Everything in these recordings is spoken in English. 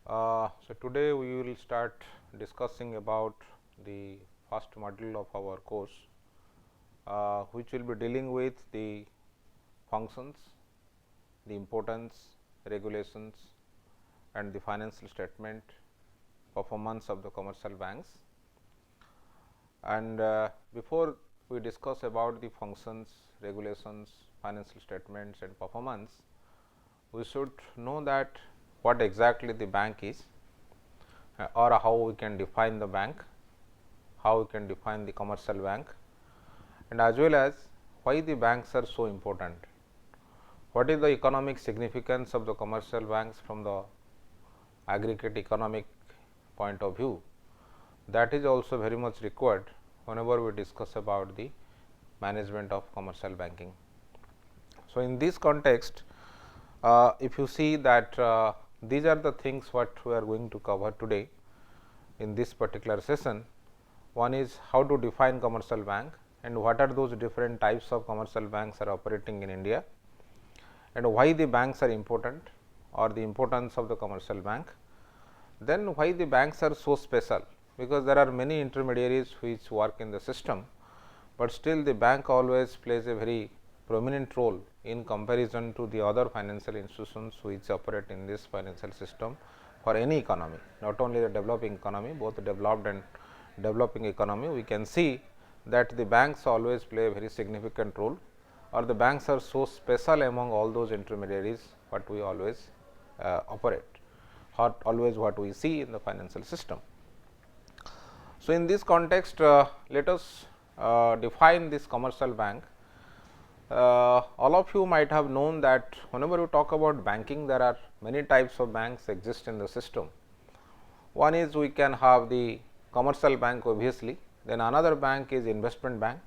So, today we will start discussing about the first module of our course, which will be dealing with the functions, the importance, regulations and the financial statement performance of the commercial banks. And before we discuss about the functions, regulations, financial statements and performance, we should know that what exactly the bank is, or how we can define the bank, how we can define the commercial bank, and as well as why the banks are so important. What is the economic significance of the commercial banks from the aggregate economic point of view? That is also very much required whenever we discuss about the management of commercial banking. So, in this context, if you see that these are the things what we are going to cover today in this particular session. One is how to define commercial bank and what are those different types of commercial banks are operating in India, and why the banks are important or the importance of the commercial bank. Then why the banks are so special, because there are many intermediaries which work in the system, but still the bank always plays a very prominent role in comparison to the other financial institutions which operate in this financial system for any economy, not only the developing economy, both developed and developing economy. We can see that the banks always play a very significant role, or the banks are so special among all those intermediaries what we always operate, or always what we see in the financial system. So, in this context, let us define this commercial bank. All of you might have known that whenever you talk about banking, there are many types of banks exist in the system. One is we can have the commercial bank obviously, then another bank is investment bank,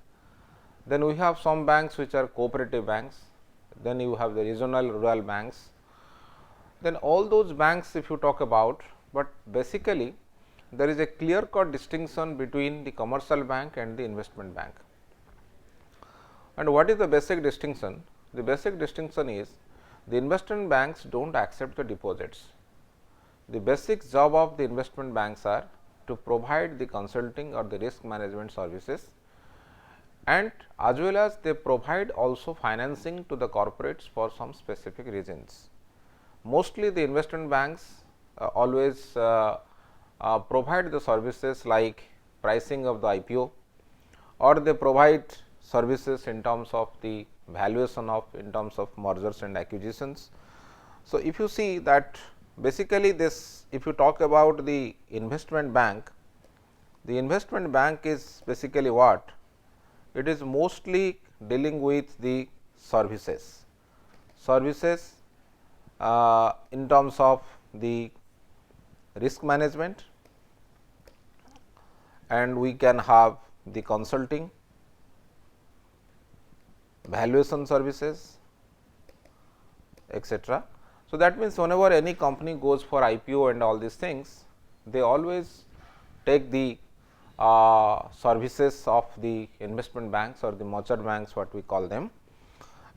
then we have some banks which are cooperative banks, then you have the regional rural banks, then all those banks if you talk about, but basically there is a clear cut distinction between the commercial bank and the investment bank. And what is the basic distinction? The basic distinction is the investment banks do not accept the deposits. The basic job of the investment banks are to provide the consulting or the risk management services, and as well as they provide also financing to the corporates for some specific reasons. Mostly the investment banks always provide the services like pricing of the IPO, or they provide services in terms of the valuation of in terms of mergers and acquisitions. So, if you see that basically this, if you talk about the investment bank is basically what? It is mostly dealing with the services in terms of the risk management, and we can have the consulting, valuation services, etc. So, that means whenever any company goes for IPO and all these things, they always take the services of the investment banks or the merchant banks, what we call them,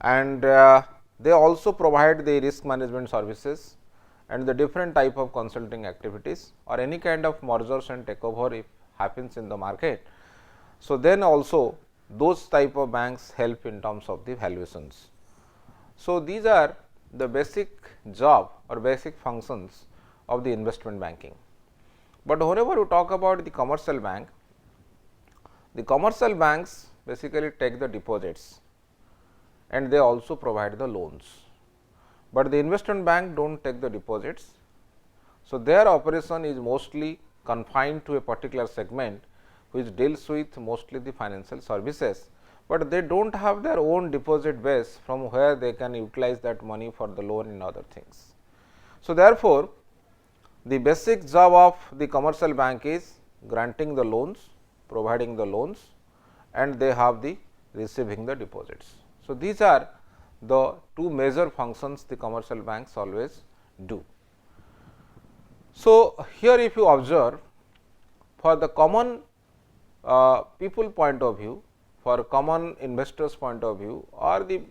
and they also provide the risk management services and the different type of consulting activities, or any kind of mergers and takeover if happens in the market. So, then also those type of banks help in terms of the valuations. So, these are the basic job or basic functions of the investment banking. But whenever you talk about the commercial banks basically take the deposits and they also provide the loans, but the investment bank do not take the deposits. So, their operation is mostly confined to a particular segment which deals with mostly the financial services, but they do not have their own deposit base from where they can utilize that money for the loan and other things. So, therefore, the basic job of the commercial bank is granting the loans, providing the loans, and they have the receiving the deposits. So, these are the two major functions the commercial banks always do. So, here if you observe, for the common people point of view, for common investors point of view, or the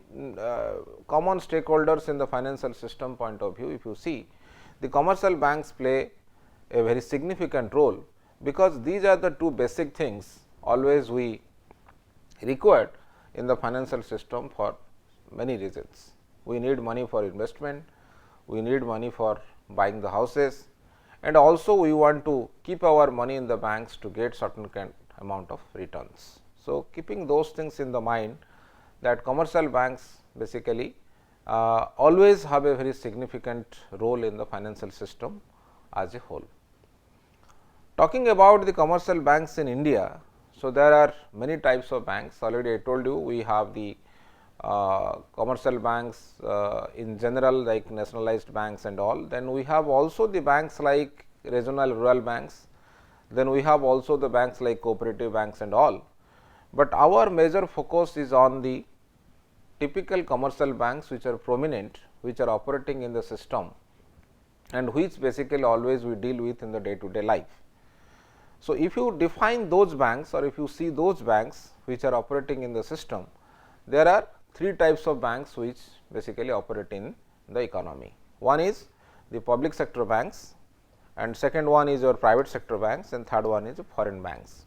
common stakeholders in the financial system point of view, if you see, the commercial banks play a very significant role, because these are the two basic things always we required in the financial system for many reasons. We need money for investment, we need money for buying the houses, and also we want to keep our money in the banks to get certain kind amount of returns. So, keeping those things in the mind, that commercial banks basically always have a very significant role in the financial system as a whole. Talking about the commercial banks in India, so there are many types of banks. Already I told you, we have the commercial banks in general, like nationalized banks and all. Then we have also the banks like regional rural banks. Then we have also the banks like cooperative banks and all. But our major focus is on the typical commercial banks which are prominent, which are operating in the system, and which basically always we deal with in the day to day life. So, if you define those banks, or if you see those banks which are operating in the system, there are three types of banks which basically operate in the economy. One is the public sector banks, and second one is your private sector banks, and third one is foreign banks,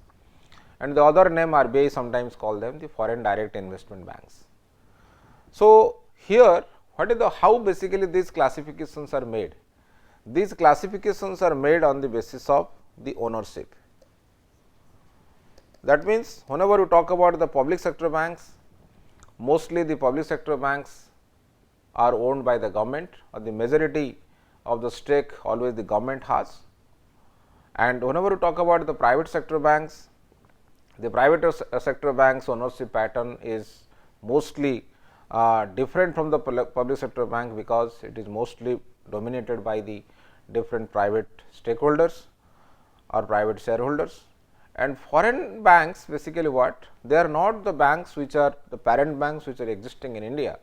and the other name RBI sometimes call them the foreign direct investment banks. So, here what is the how basically these classifications are made? These classifications are made on the basis of the ownership. That means, whenever you talk about the public sector banks, mostly the public sector banks are owned by the government, or the majority of the stake always the government has. And whenever you talk about the private sector banks, the private sector banks ownership pattern is mostly different from the public sector bank, because it is mostly dominated by the different private stakeholders or private shareholders. And foreign banks basically what? They are not the banks which are the parent banks which are existing in India.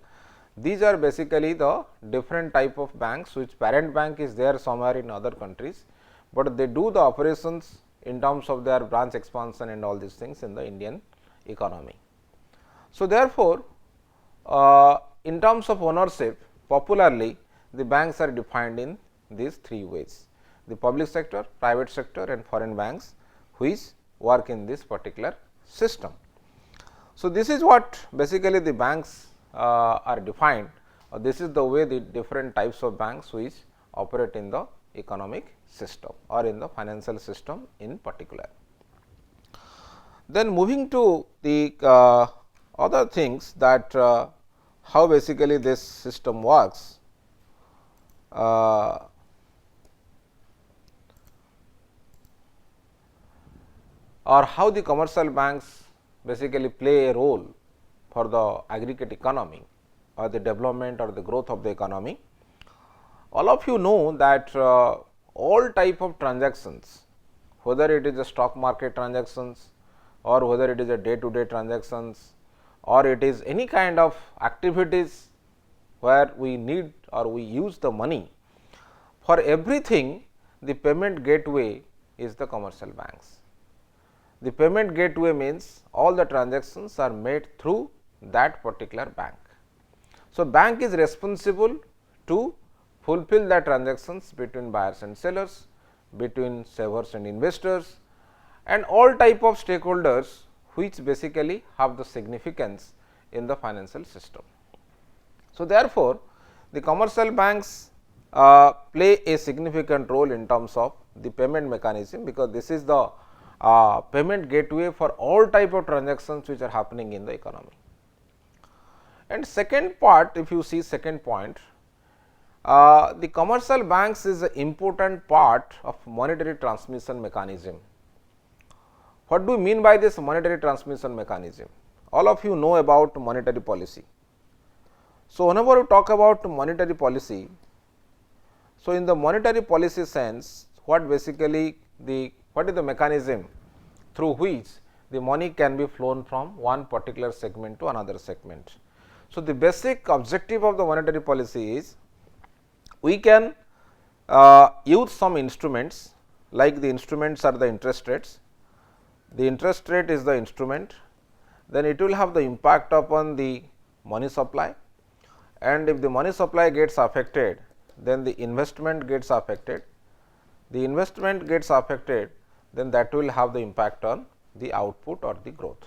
These are basically the different type of banks which parent bank is there somewhere in other countries, but they do the operations in terms of their branch expansion and all these things in the Indian economy. So, therefore, in terms of ownership, popularly the banks are defined in these three ways: the public sector, private sector, and foreign banks which work in this particular system. So, this is what basically the banks are defined, or this is the way the different types of banks which operate in the economic system or in the financial system in particular. Then moving to the other things, that how basically this system works. Or how the commercial banks basically play a role for the aggregate economy or the development or the growth of the economy. All of you know that all type of transactions, whether it is a stock market transactions, or whether it is a day to day transactions, or it is any kind of activities where we need or we use the money, for everything the payment gateway is the commercial banks. The payment gateway means all the transactions are made through that particular bank. So, bank is responsible to fulfill the transactions between buyers and sellers, between savers and investors, and all type of stakeholders which basically have the significance in the financial system. So, therefore, the commercial banks play a significant role in terms of the payment mechanism, because this is the payment gateway for all type of transactions which are happening in the economy. And second part, if you see second point, the commercial banks is an important part of monetary transmission mechanism. What do we mean by this monetary transmission mechanism? All of you know about monetary policy. So, whenever we talk about monetary policy, so in the monetary policy sense, what basically what is the mechanism through which the money can be flown from one particular segment to another segment. So, the basic objective of the monetary policy is we can use some instruments, like the instruments are the interest rates. The interest rate is the instrument, then it will have the impact upon the money supply, and if the money supply gets affected, then the investment gets affected. The investment gets affected, then that will have the impact on the output or the growth.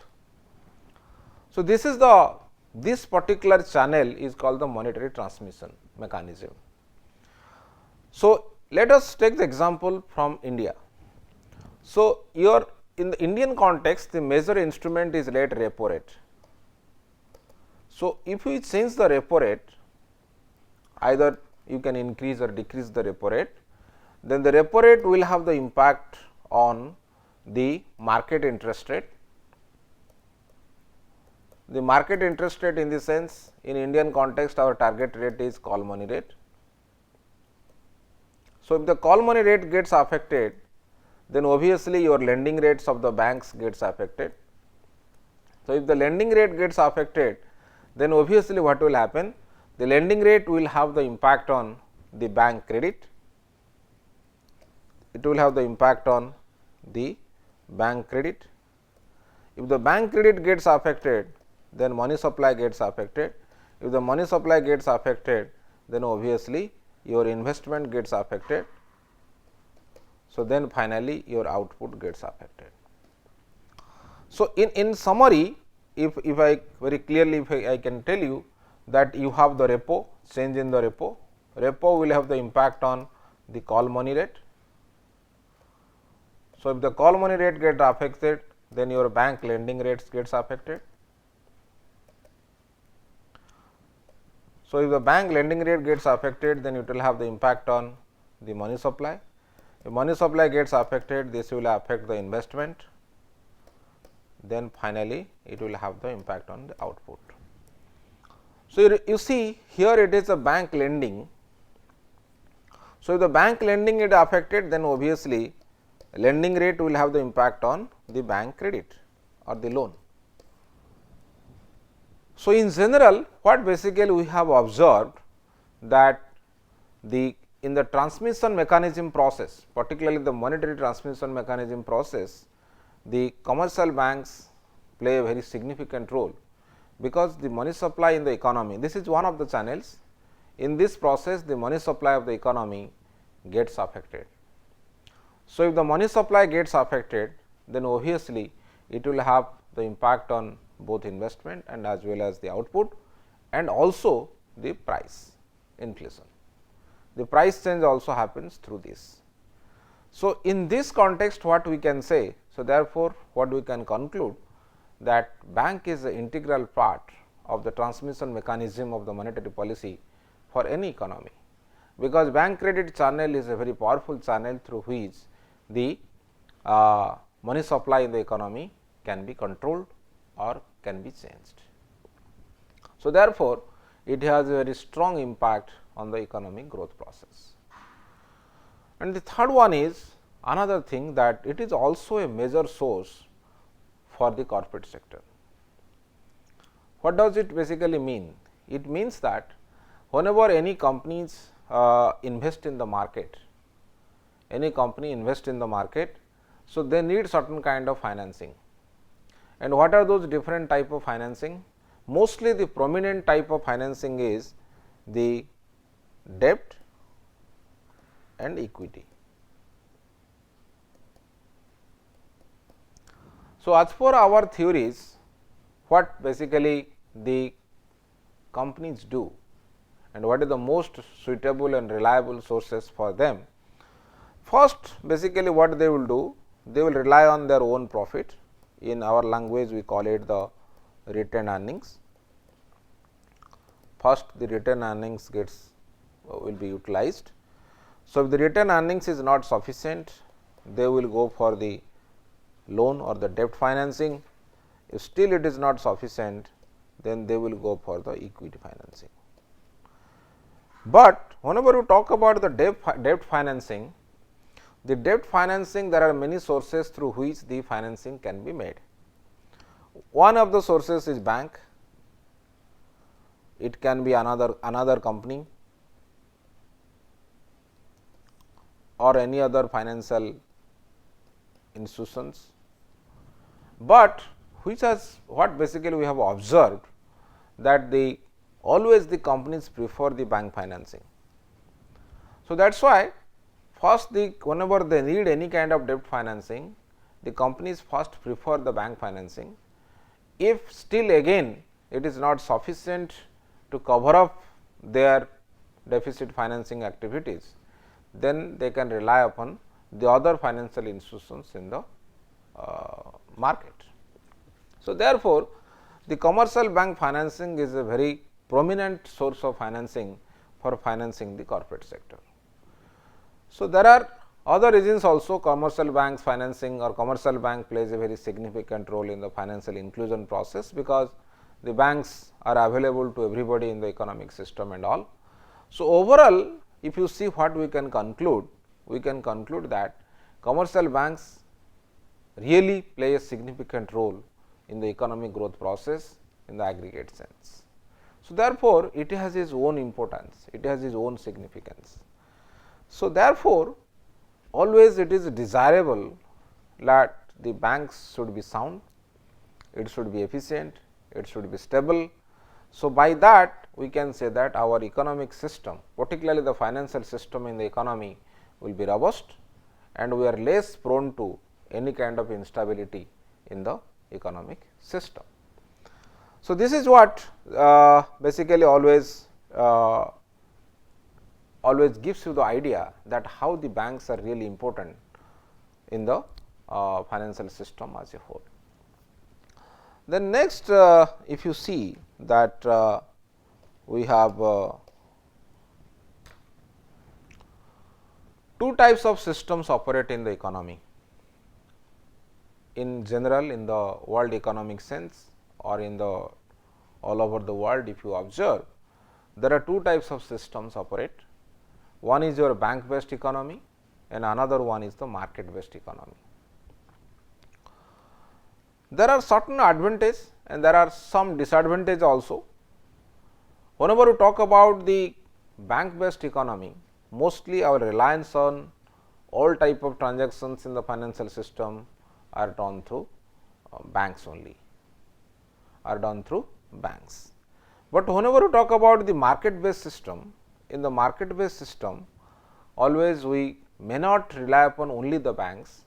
So, this particular channel is called the monetary transmission mechanism. So, let us take the example from India. So, in the Indian context, the major instrument is rate repo rate. So, if we change the repo rate, either you can increase or decrease the repo rate, then the repo rate will have the impact on the market interest rate. The market interest rate, in the sense, in Indian context, our target rate is call money rate. So, if the call money rate gets affected, then obviously your lending rates of the banks gets affected. So, if the lending rate gets affected, then obviously what will happen? The lending rate will have the impact on the bank credit. It will have the impact on the bank credit. If the bank credit gets affected, then money supply gets affected. If the money supply gets affected, then obviously your investment gets affected. So, then finally, your output gets affected. So, in summary, if I very clearly, if I can tell you that you have the repo, change in the repo will have the impact on the call money rate. So, if the call money rate gets affected, then your bank lending rates gets affected. So, if the bank lending rate gets affected, then it will have the impact on the money supply. If money supply gets affected, this will affect the investment, then finally, it will have the impact on the output. So, you see here it is a bank lending. So, if the bank lending is affected, then obviously, lending rate will have the impact on the bank credit or the loan. So, in general, what basically we have observed that in the transmission mechanism process, particularly the monetary transmission mechanism process, the commercial banks play a very significant role, because the money supply in the economy, this is one of the channels. In this process, the money supply of the economy gets affected. So, if the money supply gets affected, then obviously it will have the impact on both investment and as well as the output, and also the price inflation. The price change also happens through this. So, in this context, what we can say, so therefore, what we can conclude, that bank is an integral part of the transmission mechanism of the monetary policy for any economy, because bank credit channel is a very powerful channel through which the money supply in the economy can be controlled or can be changed. So, therefore, it has a very strong impact on the economic growth process. And the third one is another thing, that it is also a major source for the corporate sector. What does it basically mean? It means that whenever any companies invest in the market, so they need certain kind of financing. And what are those different type of financing? Mostly the prominent type of financing is the debt and equity. So, as per our theories, what basically the companies do and what is the most suitable and reliable sources for them? First, basically what they will do, they will rely on their own profit. In our language, we call it the retained earnings. First, the retained earnings will be utilized. So, if the retained earnings is not sufficient, they will go for the loan or the debt financing. If still it is not sufficient, then they will go for the equity financing. But whenever you talk about the debt financing, there are many sources through which the financing can be made. One of the sources is bank, it can be another company or any other financial institutions. But what basically we have observed, that always the companies prefer the bank financing. So, that is why first whenever they need any kind of debt financing, the companies first prefer the bank financing. If still again it is not sufficient to cover up their deficit financing activities, then they can rely upon the other financial institutions in the market. So, therefore, the commercial bank financing is a very prominent source of financing for financing the corporate sector. So, there are other reasons also. Commercial banks financing or commercial bank plays a very significant role in the financial inclusion process, because the banks are available to everybody in the economic system and all. So, overall if you see what we can conclude that commercial banks really play a significant role in the economic growth process in the aggregate sense. So, therefore, it has its own importance, it has its own significance. So, therefore, always it is desirable that the banks should be sound, it should be efficient, it should be stable. So, by that we can say that our economic system, particularly the financial system in the economy, will be robust and we are less prone to any kind of instability in the economic system. So, this is what basically always gives you the idea that how the banks are really important in the financial system as a whole. Then next, if you see that we have two types of systems operate in the economy. In general, in the world economic sense or in the all over the world, if you observe, there are two types of systems operate. One is your bank based economy and another one is the market based economy. There are certain advantages and there are some disadvantages also. Whenever you talk about the bank based economy, mostly our reliance on all type of transactions in the financial system are done through banks only, are done through banks. But whenever you talk about the market based system, in the market based system, always we may not rely upon only the banks,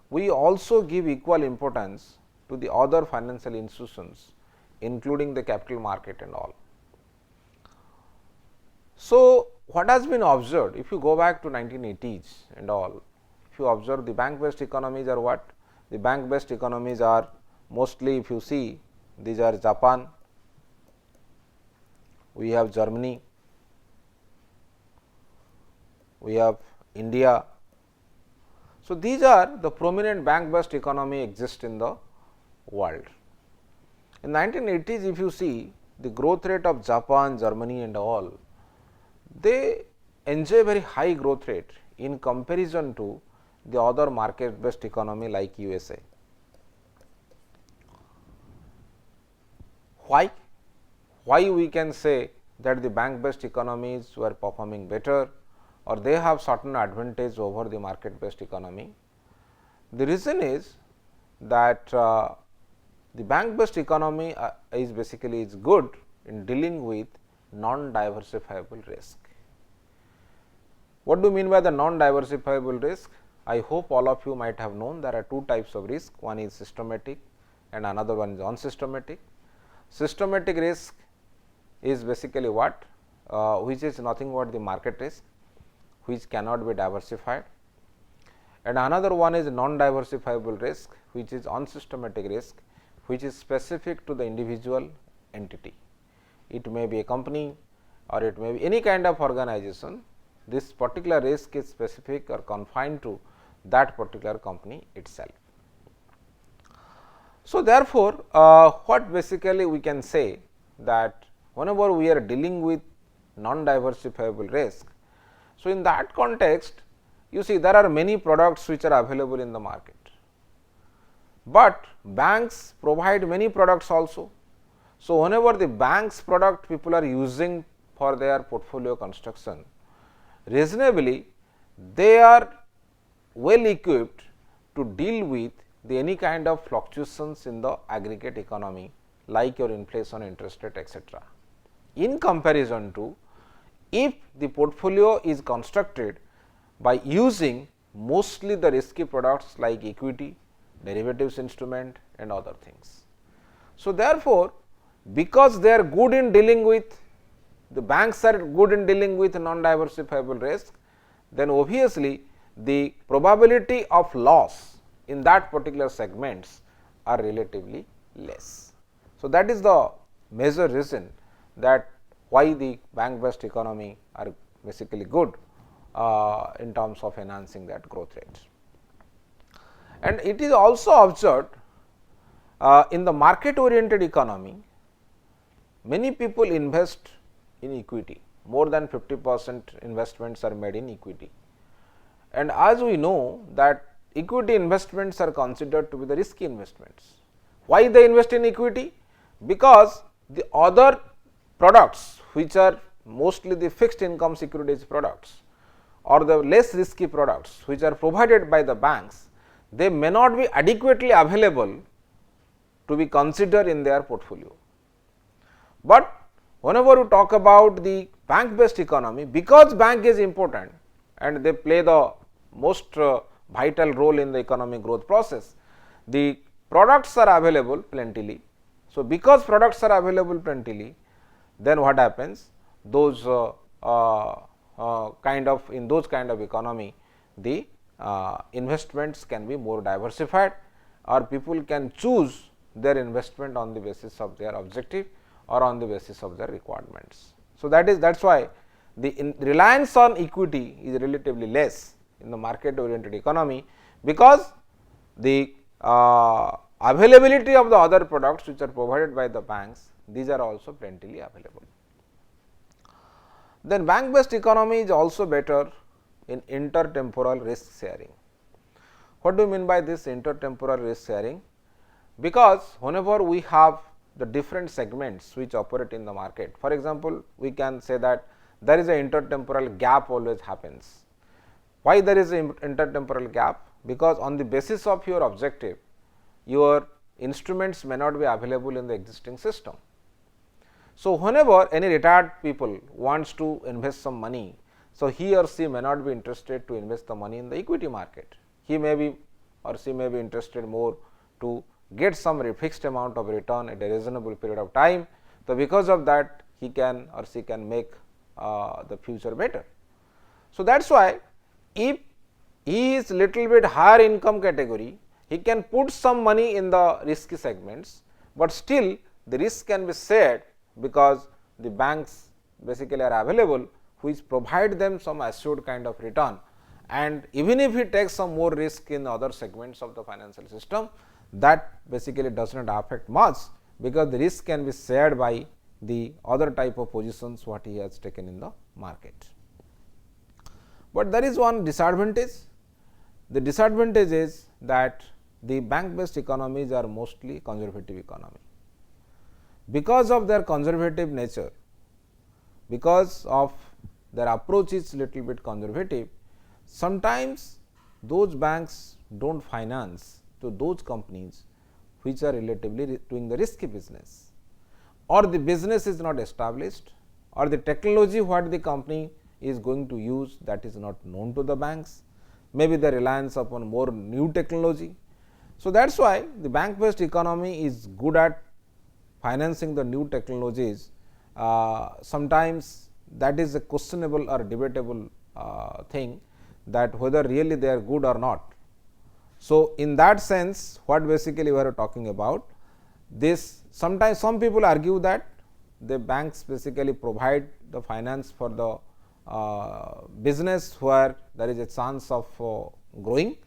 we also give equal importance to the other financial institutions, including the capital market and all. So, what has been observed, if you go back to 1980s and all, if you observe the bank based economies are what? The bank based economies are mostly, if you see, these are Japan, we have Germany, we have India. So, these are the prominent bank based economy exist in the world. In 1980s, if you see the growth rate of Japan, Germany and all, they enjoy very high growth rate in comparison to the other market based economy like USA. Why? Why we can say that the bank based economies were performing better or they have certain advantage over the market based economy? The reason is that the bank based economy is basically is good in dealing with non diversifiable risk. What do you mean by the non diversifiable risk? I hope all of you might have known there are two types of risk, one is systematic and another one is unsystematic. Systematic risk is basically what? Which is nothing but the market risk, which cannot be diversified, and another one is non diversifiable risk, which is unsystematic risk, which is specific to the individual entity. It may be a company or it may be any kind of organization. This particular risk is specific or confined to that particular company itself. So, therefore, what basically we can say that whenever we are dealing with non diversifiable risk, so in that context you see there are many products which are available in the market, but banks provide many products also. So, whenever the bank's product people are using for their portfolio construction, reasonably they are well equipped to deal with the any kind of fluctuations in the aggregate economy like your inflation, interest rate, etc. In comparison to if the portfolio is constructed by using mostly the risky products like equity, derivatives instrument and other things. So, therefore, because they are good in dealing with, the banks are good in dealing with non-diversifiable risk, then obviously the probability of loss in that particular segments are relatively less. So, that is the major reason that why the bank based economy are basically good in terms of enhancing that growth rate. And it is also observed in the market oriented economy, many people invest in equity, more than 50% investments are made in equity. And as we know that equity investments are considered to be the risky investments. Why they invest in equity? Because the other products which are mostly the fixed income securities products or the less risky products which are provided by the banks, they may not be adequately available to be considered in their portfolio. But whenever we talk about the bank based economy, because bank is important and they play the most vital role in the economic growth process, the products are available plentifully. So, because products are available plentifully, then what happens? Those in those kind of economy, the investments can be more diversified, or people can choose their investment on the basis of their objective or on the basis of their requirements. So, that is why the reliance on equity is relatively less in the market oriented economy, because the availability of the other products which are provided by the banks, these are also plentifully available. Then bank based economy is also better in intertemporal risk sharing. What do you mean by this intertemporal risk sharing? Because whenever we have the different segments which operate in the market, for example, we can say that there is a intertemporal gap always happens. Why there is an intertemporal gap? Because on the basis of your objective, your instruments may not be available in the existing system. So, whenever any retired people wants to invest some money, so he or she may not be interested to invest the money in the equity market. He may be or she may be interested more to get some fixed amount of return at a reasonable period of time. So, because of that he can or she can make the future better. So, that is why if he is little bit higher income category, he can put some money in the risky segments, but still the risk can be shared, because the banks basically are available which provide them some assured kind of return, and even if he takes some more risk in other segments of the financial system, that basically does not affect much, because the risk can be shared by the other type of positions what he has taken in the market. But there is one disadvantage. The disadvantage is that the bank based economies are mostly conservative economy. Because of their conservative nature, because of their approach is little bit conservative, sometimes those banks do not finance to those companies which are relatively doing the risky business, or the business is not established, or the technology what the company is going to use, that is not known to the banks, maybe the reliance upon more new technology. So, that is why the bank based economy is good at financing the new technologies. Sometimes that is a questionable or debatable thing, that whether really they are good or not. So, in that sense, what basically we are talking about this, sometimes some people argue that the banks basically provide the finance for the business where there is a chance of growing,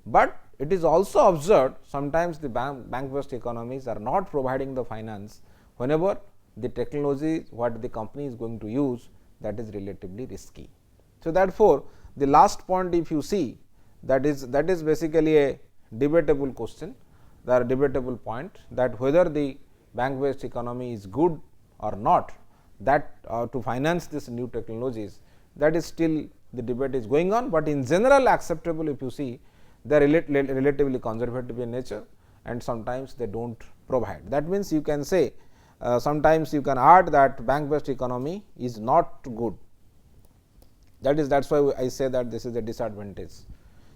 but it is also observed sometimes the bank based economies are not providing the finance whenever the technology what the company is going to use, that is relatively risky. So, therefore, the last point if you see, that is basically a debatable question, the debatable point, that whether the bank based economy is good or not, that to finance these new technologies, that is still the debate is going on, but in general acceptable if you see, they are relatively conservative in nature and sometimes they do not provide. That means, you can say sometimes you can add that bank based economy is not good That's why I say that this is a disadvantage.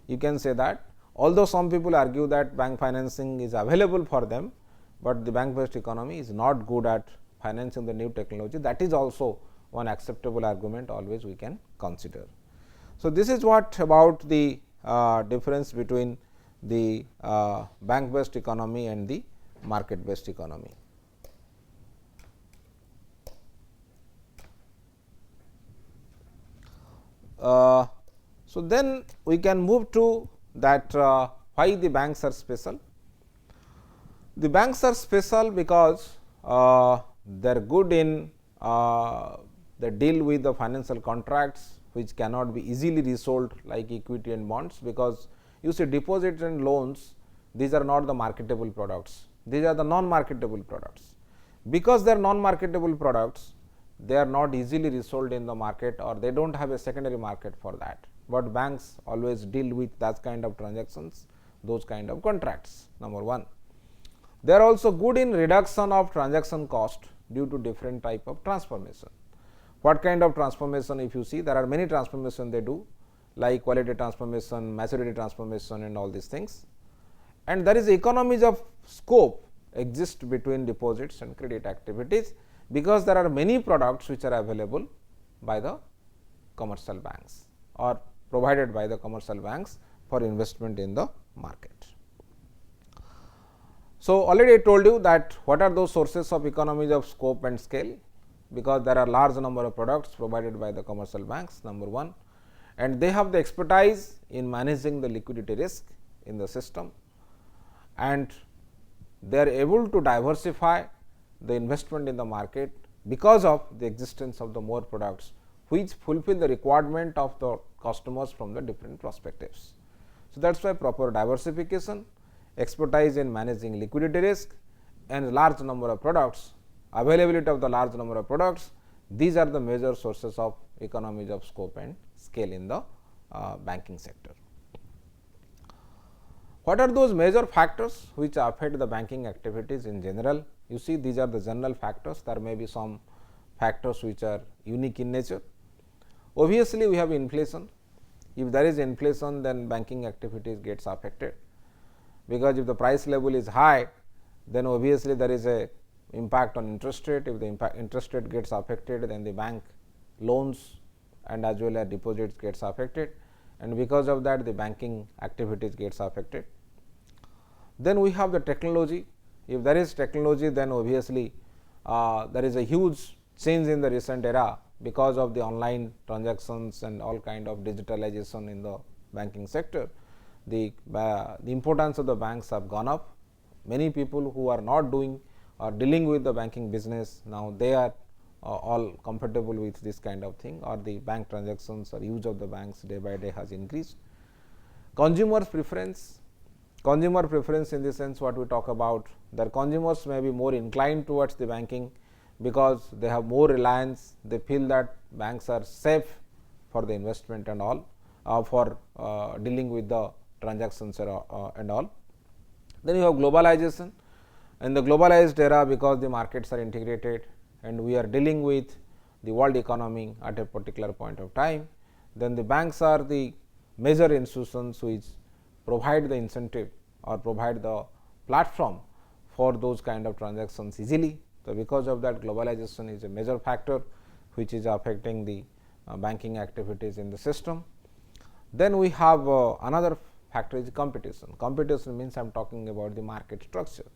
You can say that although some people argue that bank financing is available for them, but the bank based economy is not good at financing the new technology. That is also one acceptable argument always we can consider. So, this is what about the difference between the bank based economy and the market based economy. So, then we can move to that why the banks are special. The banks are special because they are good in they deal with the financial contracts which cannot be easily resold like equity and bonds, because you see deposits and loans, these are not the marketable products, these are the non marketable products. Because they are non marketable products, they are not easily resold in the market, or they do not have a secondary market for that, but banks always deal with that kind of transactions, those kind of contracts, number 1. They are also good in reduction of transaction cost due to different type of transformation. What kind of transformation? If you see, there are many transformation they do, like quality transformation, maturity transformation and all these things, and there is economies of scope exist between deposits and credit activities, because there are many products which are available by the commercial banks or provided by the commercial banks for investment in the market. So, already I told you that what are those sources of economies of scope and scale, because there are large number of products provided by the commercial banks, number 1, and they have the expertise in managing the liquidity risk in the system, and they are able to diversify the investment in the market because of the existence of the more products which fulfill the requirement of the customers from the different perspectives. So, that is why proper diversification, expertise in managing liquidity risk and large number of products, availability of the large number of products, these are the major sources of economies of scope and scale in the banking sector. What are those major factors which affect the banking activities in general? You see, these are the general factors. There may be some factors which are unique in nature. Obviously, we have inflation. If there is inflation, then banking activities gets affected, because if the price level is high, then obviously there is a impact on interest rate. If the interest rate gets affected, then the bank loans and as well as deposits gets affected, and because of that the banking activities gets affected. Then we have the technology. If there is technology, then obviously there is a huge change in the recent era because of the online transactions and all kind of digitalization in the banking sector. The importance of the banks have gone up. Many people who are not doing or dealing with the banking business, now they are all comfortable with this kind of thing, or the bank transactions or use of the banks day by day has increased. Consumers preference. Consumer preference in the sense what we talk about, the consumers may be more inclined towards the banking because they have more reliance, they feel that banks are safe for the investment and all, for dealing with the transactions and all. Then you have globalization. In the globalized era, because the markets are integrated and we are dealing with the world economy at a particular point of time, then the banks are the major institutions which provide the incentive or provide the platform for those kind of transactions easily. So, because of that, globalization is a major factor which is affecting the banking activities in the system. Then we have another factor is competition. Competition means I am talking about the market structure.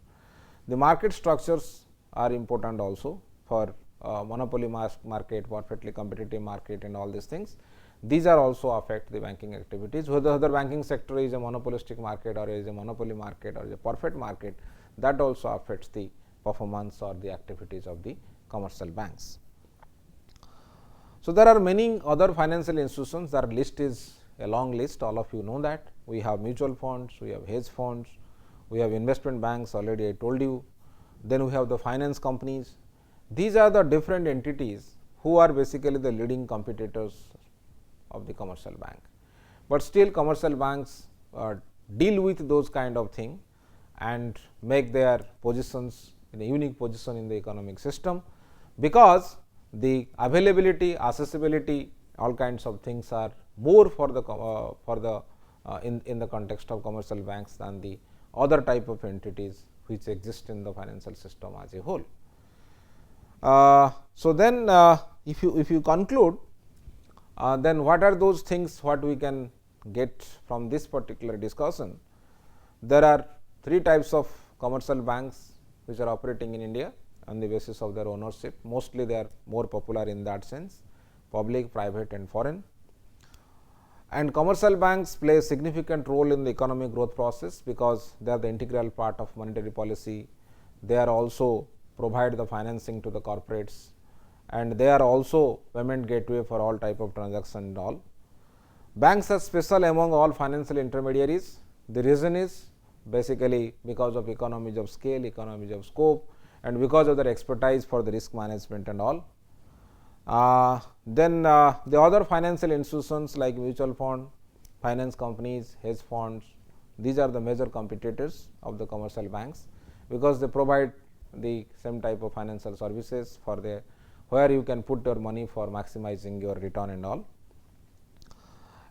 The market structures are important also for monopoly market, perfectly competitive market and all these things. These are also affect the banking activities. Whether the banking sector is a monopolistic market or is a monopoly market or is a perfect market, that also affects the performance or the activities of the commercial banks. So, there are many other financial institutions. Their list is a long list, all of you know that. We have mutual funds, we have hedge funds, we have investment banks, already I told you. Then we have the finance companies. These are the different entities who are basically the leading competitors of the commercial bank, but still commercial banks deal with those kind of thing and make their positions in a unique position in the economic system, because the availability, accessibility all kinds of things are more for the in the context of commercial banks than the other type of entities which exist in the financial system as a whole. So, then if you conclude, then what are those things what we can get from this particular discussion? There are three types of commercial banks which are operating in India on the basis of their ownership. Mostly they are more popular in that sense: public, private and foreign. And commercial banks play a significant role in the economic growth process, because they are the integral part of monetary policy. They are also provide the financing to the corporates, and they are also payment gateway for all type of transaction and all. Banks are special among all financial intermediaries. The reason is basically because of economies of scale, economies of scope, and because of their expertise for the risk management and all. Then the other financial institutions like mutual fund, finance companies, hedge funds, these are the major competitors of the commercial banks, because they provide the same type of financial services for the where you can put your money for maximizing your return and all.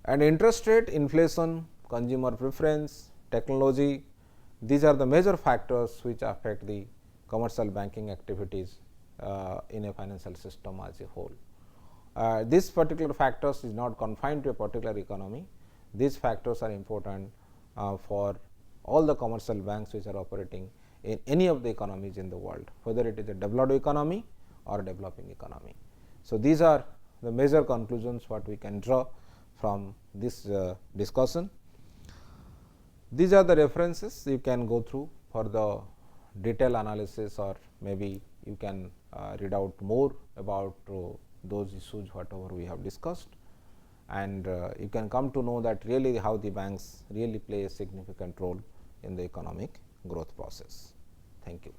And interest rate, inflation, consumer preference, technology, these are the major factors which affect the commercial banking activities in a financial system as a whole. These particular factors is not confined to a particular economy. These factors are important for all the commercial banks which are operating in any of the economies in the world, whether it is a developed economy or developing economy. So, these are the major conclusions what we can draw from this discussion. These are the references you can go through for the detailed analysis, or maybe you can read out more about those issues whatever we have discussed, and you can come to know that really how the banks really play a significant role in the economic growth process. Thank you.